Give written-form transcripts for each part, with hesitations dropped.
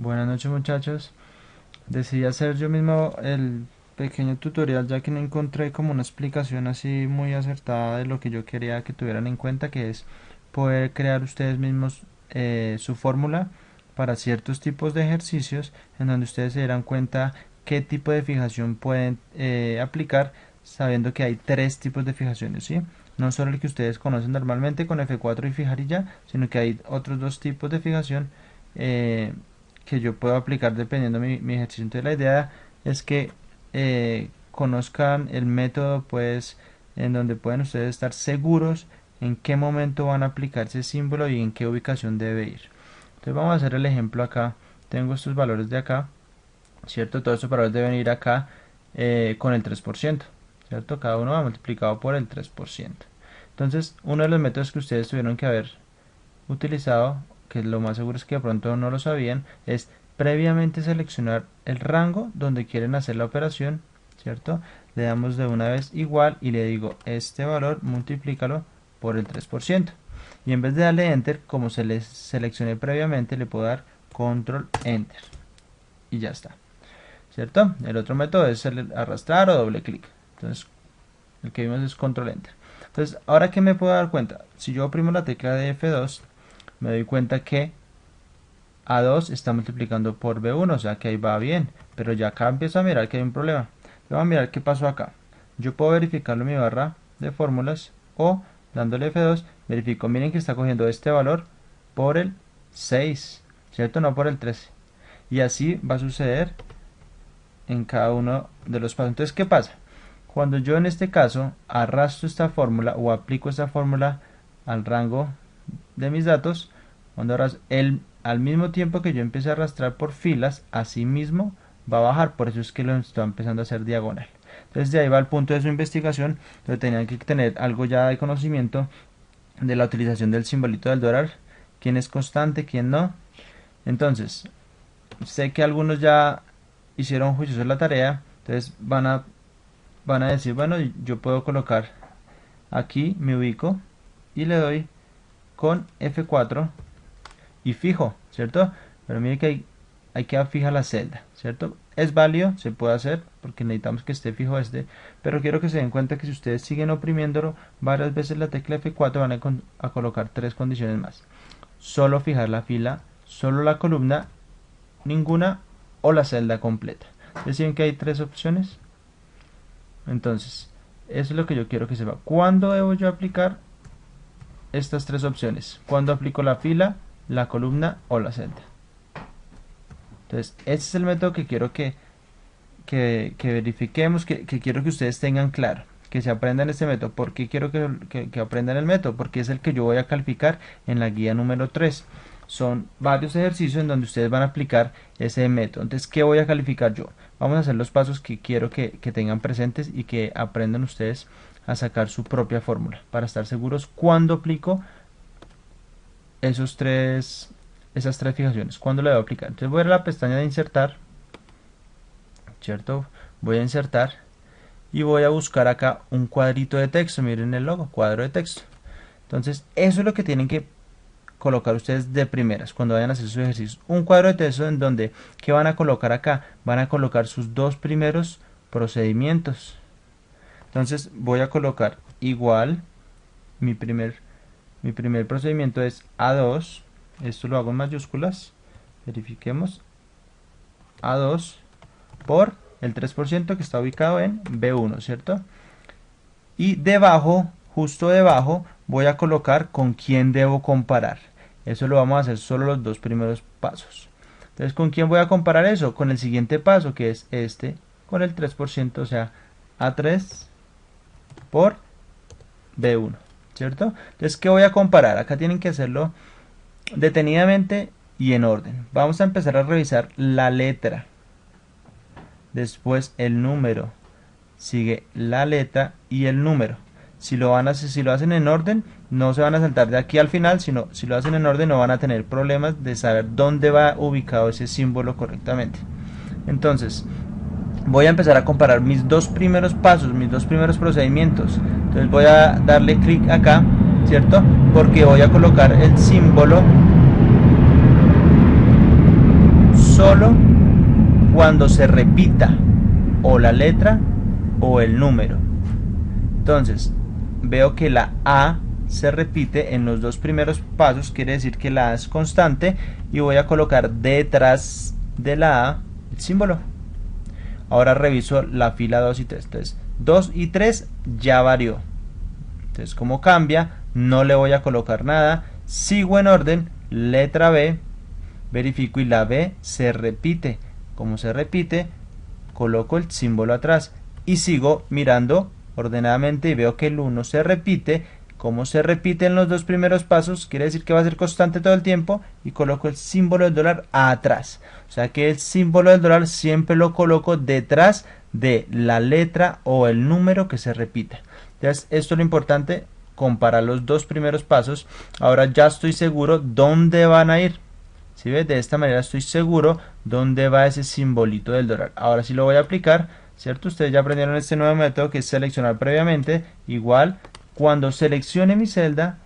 Buenas noches muchachos. Decidí hacer yo mismo el pequeño tutorial ya que no encontré como una explicación así muy acertada de lo que yo quería que tuvieran en cuenta, que es poder crear ustedes mismos su fórmula para ciertos tipos de ejercicios en donde ustedes se dieran cuenta qué tipo de fijación pueden aplicar, sabiendo que hay tres tipos de fijaciones, ¿sí? No solo el que ustedes conocen normalmente con F4 y fijar y ya, sino que hay otros dos tipos de fijación eh, que yo puedo aplicar dependiendo de mi ejercicio. Entonces la idea es que conozcan el método, pues, en donde pueden ustedes estar seguros en qué momento van a aplicar ese símbolo y en qué ubicación debe ir. Entonces vamos a hacer el ejemplo acá. Tengo estos valores de acá, ¿cierto? Todos estos valores deben ir acá con el 3%, ¿cierto? Cada uno va multiplicado por el 3%. Entonces, uno de los métodos que ustedes tuvieron que haber utilizado, que lo más seguro es que de pronto no lo sabían, es previamente seleccionar el rango donde quieren hacer la operación, ¿cierto? Le damos de una vez igual y le digo este valor multiplícalo por el 3%. Y en vez de darle enter, como se les seleccioné previamente, le puedo dar control enter y ya está, ¿cierto? El otro método es el arrastrar o doble clic. Entonces el que vimos es control enter. Entonces ahora que me puedo dar cuenta, si yo oprimo la tecla de F2, me doy cuenta que A2 está multiplicando por B1, o sea que ahí va bien, pero ya acá empiezo a mirar que hay un problema. Vamos a mirar qué pasó acá. Yo puedo verificarlo en mi barra de fórmulas o dándole F2, verifico, miren que está cogiendo este valor por el 6, ¿cierto? No por el 13. Y así va a suceder en cada uno de los pasos. Entonces, ¿qué pasa? Cuando yo en este caso arrastro esta fórmula o aplico esta fórmula al rango de mis datos, cuando al mismo tiempo que yo empiece a arrastrar por filas, así mismo va a bajar, por eso es que lo estoy empezando a hacer diagonal. Entonces de ahí va el punto de su investigación, donde tenían que tener algo ya de conocimiento de la utilización del simbolito del dólar, quién es constante, quién no. Entonces, sé que algunos ya hicieron juiciosos la tarea, entonces van a decir, bueno, yo puedo colocar aquí, me ubico y le doy con F4 y fijo, ¿cierto? Pero mire que hay que fijar la celda, ¿cierto? Es válido, se puede hacer porque necesitamos que esté fijo este, pero quiero que se den cuenta que si ustedes siguen oprimiéndolo varias veces la tecla F4 van a colocar tres condiciones más. Solo fijar la fila, solo la columna, ninguna o la celda completa. Deciden que hay tres opciones. Entonces, eso es lo que yo quiero que sepa. ¿Cuándo debo yo aplicar estas tres opciones? ¿Cuándo aplico la fila, la columna o la celda? Entonces, ese es el método que quiero que verifiquemos, que quiero que ustedes tengan claro, que se aprendan este método. ¿Por qué quiero que aprendan el método? Porque es el que yo voy a calificar en la guía número 3. Son varios ejercicios en donde ustedes van a aplicar ese método. Entonces, ¿qué voy a calificar yo? Vamos a hacer los pasos que quiero que tengan presentes y que aprendan ustedes a sacar su propia fórmula para estar seguros cuando aplico esas tres fijaciones. ¿Cuándo le voy a aplicar? Entonces voy a ir a la pestaña de insertar, ¿cierto? Voy a insertar y voy a buscar acá un cuadrito de texto. Miren el logo, cuadro de texto. Entonces eso es lo que tienen que colocar ustedes de primeras cuando vayan a hacer sus ejercicios. Un cuadro de texto en donde, ¿qué van a colocar acá? Van a colocar sus dos primeros procedimientos. Entonces voy a colocar igual, mi primer procedimiento es A2, esto lo hago en mayúsculas, verifiquemos, A2 por el 3% que está ubicado en B1, ¿cierto? Y debajo, justo debajo, voy a colocar con quién debo comparar. Eso lo vamos a hacer solo los dos primeros pasos. Entonces, ¿con quién voy a comparar eso? Con el siguiente paso, que es este, con el 3%, o sea, A3 por B1, ¿cierto? Entonces, ¿qué voy a comparar? Acá tienen que hacerlo detenidamente y en orden. Vamos a empezar a revisar la letra, después el número, sigue la letra y el número. Si lo hacen en orden, no se van a saltar de aquí al final, sino si lo hacen en orden no van a tener problemas de saber dónde va ubicado ese símbolo correctamente. Entonces, voy a empezar a comparar mis dos primeros pasos, mis dos primeros procedimientos. Entonces voy a darle clic acá, ¿cierto? Porque voy a colocar el símbolo solo cuando se repita o la letra o el número. Entonces veo que la A se repite en los dos primeros pasos, quiere decir que la A es constante, y voy a colocar detrás de la A el símbolo. Ahora reviso la fila 2 y 3. Entonces 2 y 3 ya varió. Entonces, como cambia, no le voy a colocar nada. Sigo en orden, letra B, verifico y la B se repite. Como se repite, coloco el símbolo atrás y sigo mirando ordenadamente y veo que el 1 se repite. Como se repite en los dos primeros pasos, quiere decir que va a ser constante todo el tiempo, y coloco el símbolo del dólar atrás. O sea que el símbolo del dólar siempre lo coloco detrás de la letra o el número que se repita. Entonces, esto es lo importante, comparar los dos primeros pasos. Ahora ya estoy seguro dónde van a ir. ¿Sí ves? De esta manera estoy seguro dónde va ese simbolito del dólar. Ahora sí lo voy a aplicar, ¿cierto? Ustedes ya aprendieron este nuevo método que es seleccionar previamente. Igual, cuando seleccione mi celda,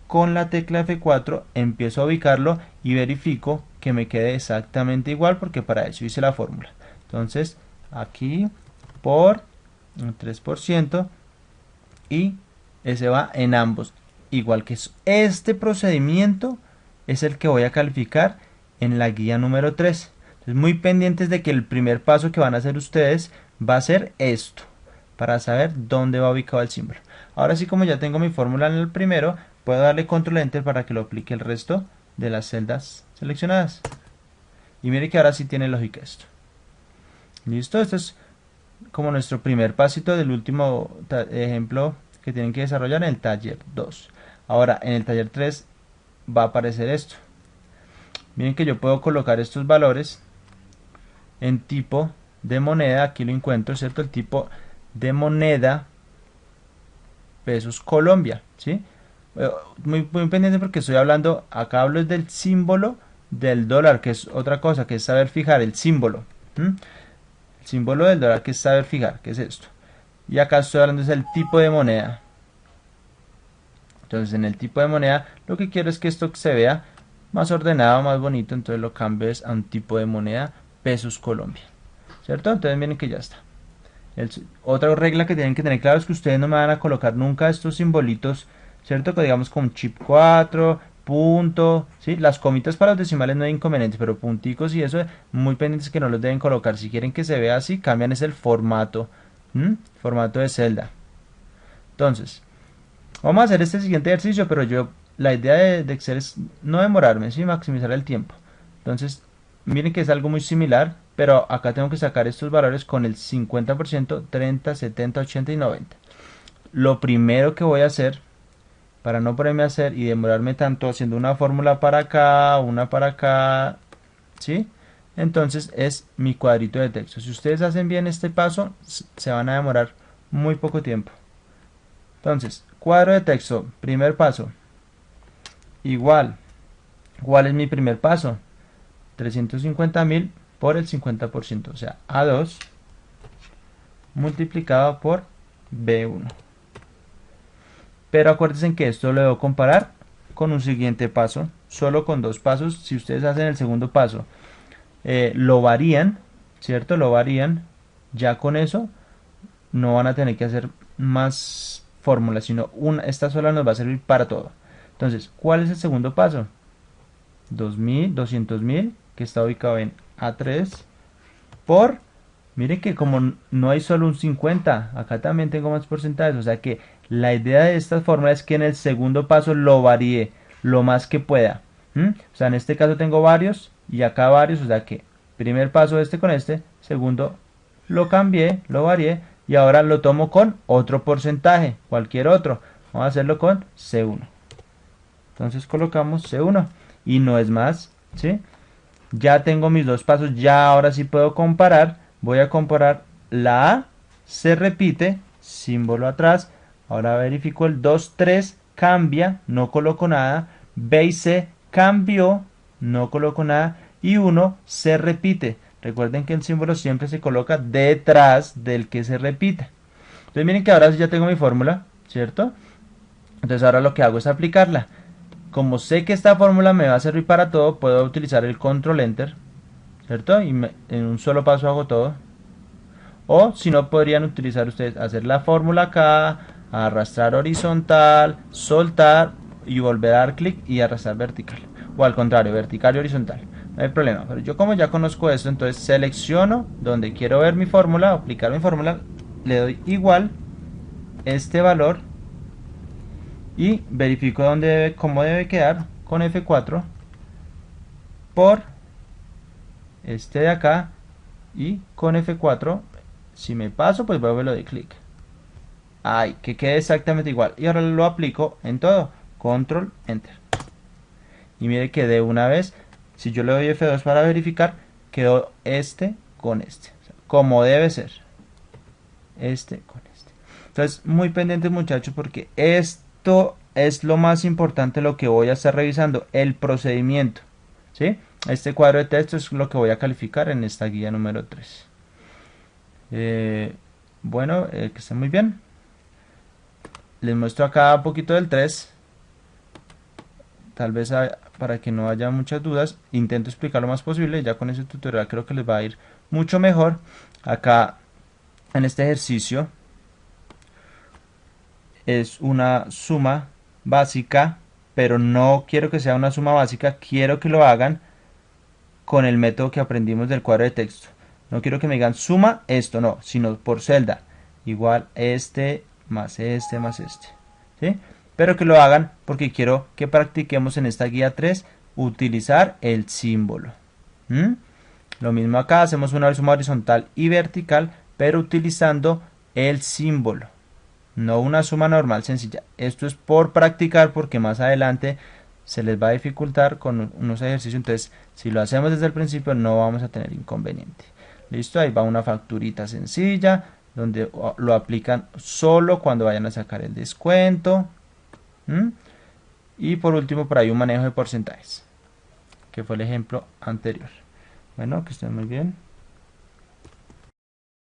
con la tecla F4 empiezo a ubicarlo y verifico que me quede exactamente igual, porque para eso hice la fórmula. Entonces, aquí por un 3%, y ese va en ambos. Igual que eso. Este procedimiento es el que voy a calificar en la guía número 3. Entonces, muy pendientes de que el primer paso que van a hacer ustedes va a ser esto, para saber dónde va ubicado el símbolo. Ahora sí, como ya tengo mi fórmula en el primero, puedo darle control enter para que lo aplique el resto de las celdas seleccionadas. Y mire que ahora sí tiene lógica esto. Listo, esto es como nuestro primer pasito del último ejemplo que tienen que desarrollar en el taller 2. Ahora en el taller 3 va a aparecer esto. Miren que yo puedo colocar estos valores en tipo de moneda. Aquí lo encuentro, ¿cierto? El tipo de moneda pesos Colombia, ¿sí? Muy pendiente porque estoy hablando, acá hablo del símbolo del dólar, que es otra cosa, que es saber fijar el símbolo. El símbolo del dólar, que es saber fijar, que es esto. Y acá estoy hablando del tipo de moneda. Entonces en el tipo de moneda lo que quiero es que esto se vea más ordenado, más bonito. Entonces lo cambio a un tipo de moneda pesos Colombia, ¿cierto? Entonces miren que ya está. Otra regla que tienen que tener claro es que ustedes no me van a colocar nunca estos simbolitos, ¿cierto? Que digamos con chip 4, punto, ¿sí? Las comitas para los decimales no hay inconvenientes, pero punticos y eso, muy pendientes que no los deben colocar. Si quieren que se vea así, cambian es el formato, formato de celda. Entonces, vamos a hacer este siguiente ejercicio, pero la idea de Excel es no demorarme, ¿sí? Maximizar el tiempo. Entonces, miren que es algo muy similar, pero acá tengo que sacar estos valores con el 50%, 30, 70, 80 y 90. Lo primero que voy a hacer, para no ponerme a hacer y demorarme tanto haciendo una fórmula para acá, una para acá, ¿sí? Entonces es mi cuadrito de texto. Si ustedes hacen bien este paso, se van a demorar muy poco tiempo. Entonces, cuadro de texto, primer paso, igual. ¿Cuál es mi primer paso? 350.000 por el 50%, o sea, A2 multiplicado por B1. Pero acuérdense que esto lo debo comparar con un siguiente paso, solo con dos pasos. Si ustedes hacen el segundo paso, lo varían, ¿cierto? Lo varían, ya con eso no van a tener que hacer más fórmulas, sino esta sola nos va a servir para todo. Entonces, ¿cuál es el segundo paso? 200.000, que está ubicado en A3, por, miren que como no hay solo un 50, acá también tengo más porcentajes, o sea que la idea de esta fórmula es que en el segundo paso lo varíe lo más que pueda. O sea, en este caso tengo varios y acá varios, o sea que primer paso este con este, segundo lo cambié, lo varié y ahora lo tomo con otro porcentaje, cualquier otro. Vamos a hacerlo con C1. Entonces colocamos C1 y no es más, ¿sí? Ya tengo mis dos pasos, ya ahora sí puedo comparar. Voy a comparar la A, se repite, símbolo atrás. Ahora verifico el 2, 3, cambia, no coloco nada. B y C cambió, no coloco nada. Y 1 se repite. Recuerden que el símbolo siempre se coloca detrás del que se repite. Entonces miren que ahora sí ya tengo mi fórmula, ¿cierto? Entonces ahora lo que hago es aplicarla. Como sé que esta fórmula me va a servir para todo, puedo utilizar el control enter. ¿cierto? Y en un solo paso hago todo. O si no, podrían utilizar ustedes, hacer la fórmula acá, arrastrar horizontal, soltar y volver a dar clic y arrastrar vertical. O al contrario, vertical y horizontal. No hay problema. Pero yo como ya conozco esto, entonces selecciono donde quiero ver mi fórmula, aplicar mi fórmula, le doy igual este valor y verifico cómo debe quedar con F4 por este de acá y con F4 si me paso pues vuelvo y le doy clic. Ay, que quede exactamente igual. Y ahora lo aplico en todo. Control, Enter. Y mire que de una vez, si yo le doy F2 para verificar, quedó este con este. O sea, como debe ser. Este con este. Entonces, muy pendientes muchachos porque esto es lo más importante, lo que voy a estar revisando. El procedimiento. ¿Sí? Este cuadro de texto es lo que voy a calificar en esta guía número 3. Bueno, que estén muy bien. Les muestro acá un poquito del 3. Tal vez para que no haya muchas dudas, intento explicar lo más posible. Ya con ese tutorial creo que les va a ir mucho mejor. Acá en este ejercicio es una suma básica, pero no quiero que sea una suma básica, quiero que lo hagan con el método que aprendimos del cuadro de texto. No quiero que me digan suma esto, no, sino por celda. Igual este más este más este. ¿Sí? Pero que lo hagan porque quiero que practiquemos en esta guía 3 utilizar el símbolo. ¿Mm? Lo mismo acá, hacemos una suma horizontal y vertical, pero utilizando el símbolo. No una suma normal sencilla. Esto es por practicar porque más adelante se les va a dificultar con unos ejercicios. Entonces, si lo hacemos desde el principio, no vamos a tener inconveniente. Listo, ahí va una facturita sencilla donde lo aplican solo cuando vayan a sacar el descuento. ¿Mm? Y por último, por ahí un manejo de porcentajes, que fue el ejemplo anterior. Bueno, que estén muy bien.